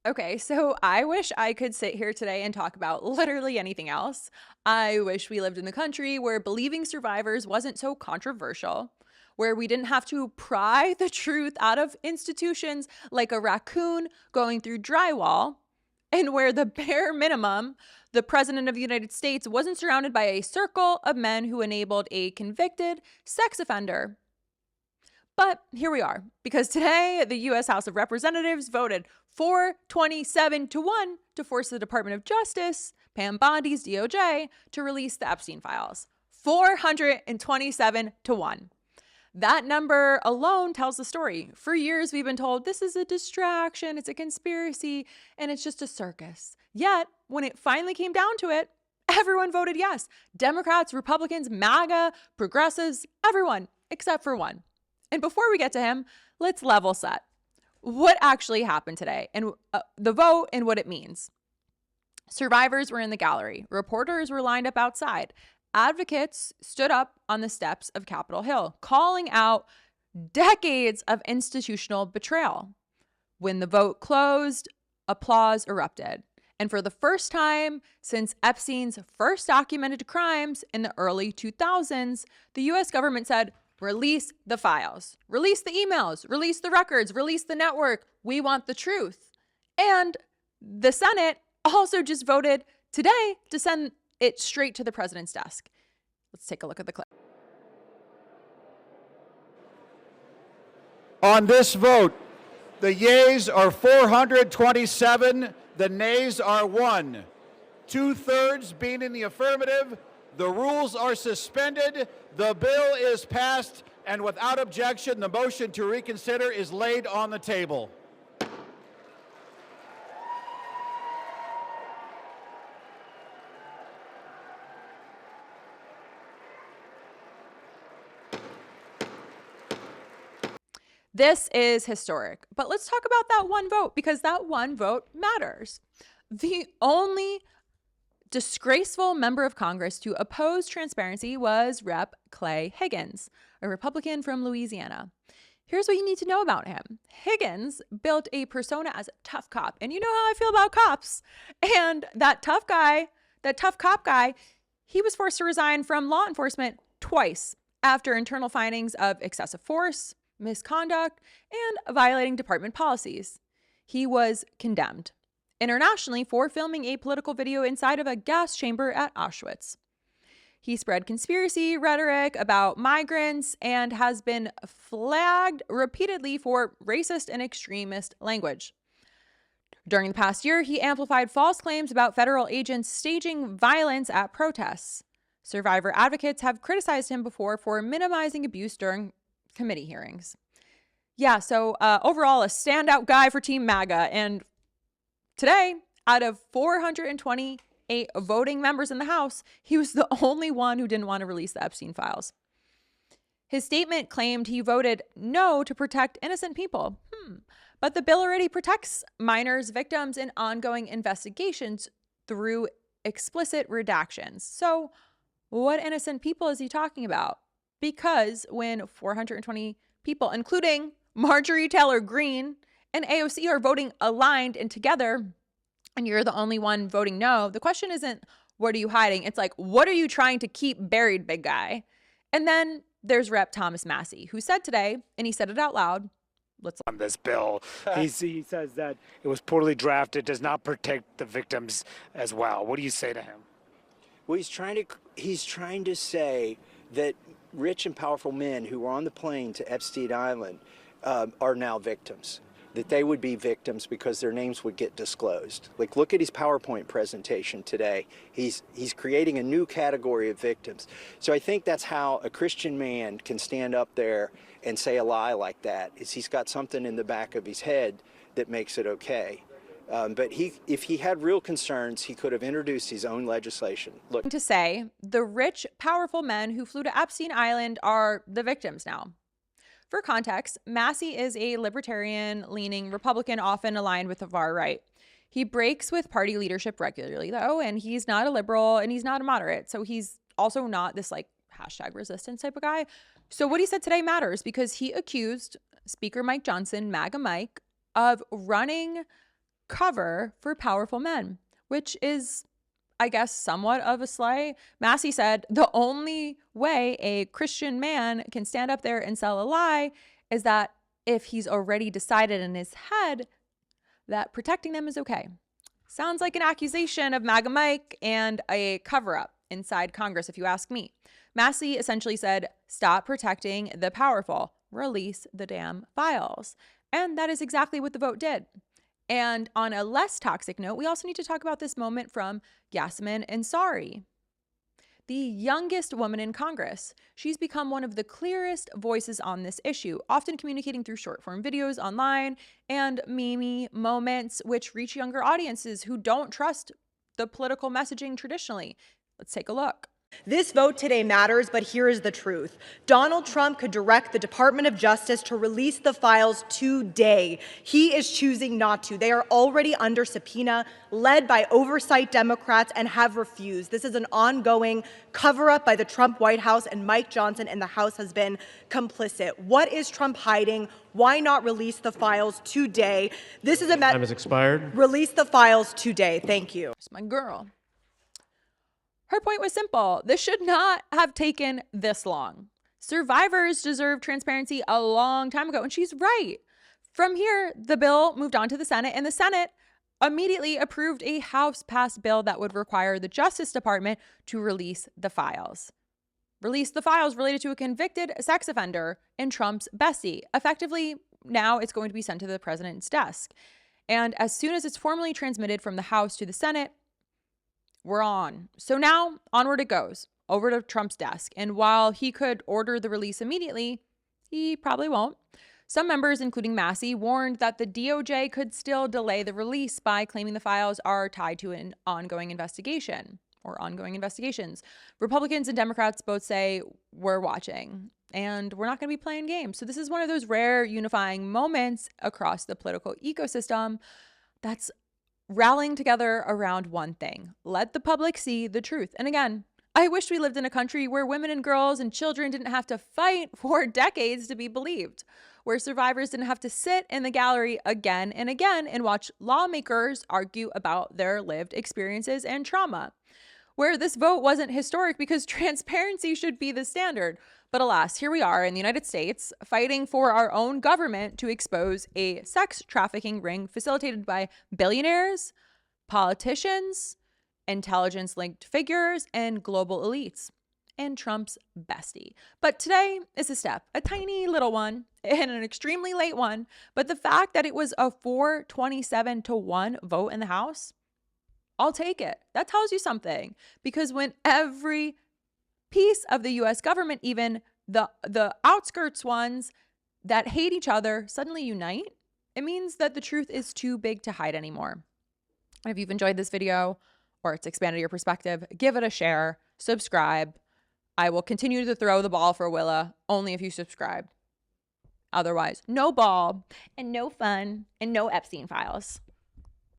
Okay, so I wish I could sit here today and talk about literally anything else. I wish we lived in a country where believing survivors wasn't so controversial, where we didn't have to pry the truth out of institutions like a raccoon going through drywall, and where the bare minimum, the president of the United States wasn't surrounded by a circle of men who enabled a convicted sex offender. But here we are, because today the U.S. House of Representatives voted 427 to 1 to force the Department of Justice, Pam Bondi's DOJ, to release the Epstein files. 427 to 1. That number alone tells the story. For years, we've been told this is a distraction, it's a conspiracy, and it's just a circus. Yet, when it finally came down to it, everyone voted yes. Democrats, Republicans, MAGA, progressives, everyone, except for one. And before we get to him, let's level set. What actually happened today and the vote and what it means. Survivors were in the gallery. Reporters were lined up outside. Advocates stood up on the steps of Capitol Hill, calling out decades of institutional betrayal. When the vote closed, applause erupted. And for the first time since Epstein's first documented crimes in the early 2000s, the US government said, release the files, release the emails, release the records, release the network. We want the truth. And the Senate also just voted today to send it straight to the president's desk. Let's take a look at the clip. On this vote, the yeas are 427, the nays are 1. 2/3 being in the affirmative, the rules are suspended, the bill is passed, and without objection, the motion to reconsider is laid on the table. This is historic, but let's talk about that one vote because that one vote matters. The only disgraceful member of Congress to oppose transparency was Rep. Clay Higgins, a Republican from Louisiana. Here's what you need to know about him. Higgins built a persona as a tough cop, and you know how I feel about cops. And that tough cop guy, he was forced to resign from law enforcement twice after internal findings of excessive force, misconduct, and violating department policies. He was condemned internationally for filming a political video inside of a gas chamber at Auschwitz. He spread conspiracy rhetoric about migrants and has been flagged repeatedly for racist and extremist language. During the past year, he amplified false claims about federal agents staging violence at protests. Survivor advocates have criticized him before for minimizing abuse during committee hearings. Yeah, so overall, a standout guy for Team MAGA. And today, out of 428 voting members in the House, he was the only one who didn't want to release the Epstein files. His statement claimed he voted no to protect innocent people. But the bill already protects minors, victims, in ongoing investigations through explicit redactions. So what innocent people is he talking about? Because when 420 people, including Marjorie Taylor Greene and AOC, are voting aligned and together, and you're the only one voting no, the question isn't, what are you hiding? It's like, what are you trying to keep buried, big guy? And then there's Rep. Thomas Massie, who said today, and he said it out loud, on this bill. He says that it was poorly drafted, does not protect the victims as well. What do you say to him? Well, he's trying to say that rich and powerful men who were on the plane to Epstein Island are now victims, that they would be victims because their names would get disclosed. Like, look at his PowerPoint presentation today. He's creating a new category of victims. So I think that's how a Christian man can stand up there and say a lie like that, is he's got something in the back of his head that makes it okay. But if he had real concerns, he could have introduced his own legislation. Look, to say the rich, powerful men who flew to Epstein Island are the victims now. For context, Massie is a libertarian-leaning Republican, often aligned with the far right. He breaks with party leadership regularly, though, and he's not a liberal and he's not a moderate. So he's also not this like hashtag resistance type of guy. So what he said today matters because he accused Speaker Mike Johnson, MAGA Mike, of running cover for powerful men, which is, I guess, somewhat of a slight. Massie said the only way a Christian man can stand up there and sell a lie is that if he's already decided in his head that protecting them is okay. Sounds like an accusation of MAGA Mike and a cover-up inside Congress, if you ask me. Massie essentially said, stop protecting the powerful, release the damn files. And that is exactly what the vote did. And on a less toxic note, we also need to talk about this moment from Yasmin Ansari, the youngest woman in Congress. She's become one of the clearest voices on this issue, often communicating through short-form videos online and meme moments, which reach younger audiences who don't trust the political messaging traditionally. Let's take a look. This vote today matters, but here is the truth. Donald Trump could direct the Department of Justice to release the files today. He is choosing not to. They are already under subpoena, led by oversight Democrats, and have refused. This is an ongoing cover-up by the Trump White House, and Mike Johnson and the House has been complicit. What is Trump hiding? Why not release the files today? This is a time has expired. Release the files today. Thank you. It's my girl. Her point was simple. This should not have taken this long. Survivors deserve transparency a long time ago, and she's right. From here, the bill moved on to the Senate, and the Senate immediately approved a House-passed bill that would require the Justice Department to release the files. Release the files related to a convicted sex offender in Trump's bestie. Effectively, now it's going to be sent to the president's desk. And as soon as it's formally transmitted from the House to the Senate, we're on. So now onward it goes, over to Trump's desk. And while he could order the release immediately, he probably won't. Some members, including Massie, warned that the DOJ could still delay the release by claiming the files are tied to an ongoing investigation or ongoing investigations. Republicans and Democrats both say we're watching and we're not going to be playing games. So this is one of those rare unifying moments across the political ecosystem that's rallying together around one thing. Let the public see the truth. And again, I wish we lived in a country where women and girls and children didn't have to fight for decades to be believed, where survivors didn't have to sit in the gallery again and again and watch lawmakers argue about their lived experiences and trauma, where this vote wasn't historic because transparency should be the standard. But alas, here we are in the United States fighting for our own government to expose a sex trafficking ring facilitated by billionaires, politicians, intelligence-linked figures, and global elites, and Trump's bestie. But today is a step, a tiny little one, and an extremely late one. But the fact that it was a 427-1 vote in the House, I'll take it. That tells you something. Because when every piece of the U.S. government, even the outskirts ones that hate each other, suddenly unite, it means that the truth is too big to hide anymore. If you've enjoyed this video or it's expanded your perspective, give it a share, subscribe. I will continue to throw the ball for Willa only if you subscribe. Otherwise, no ball and no fun and no Epstein files.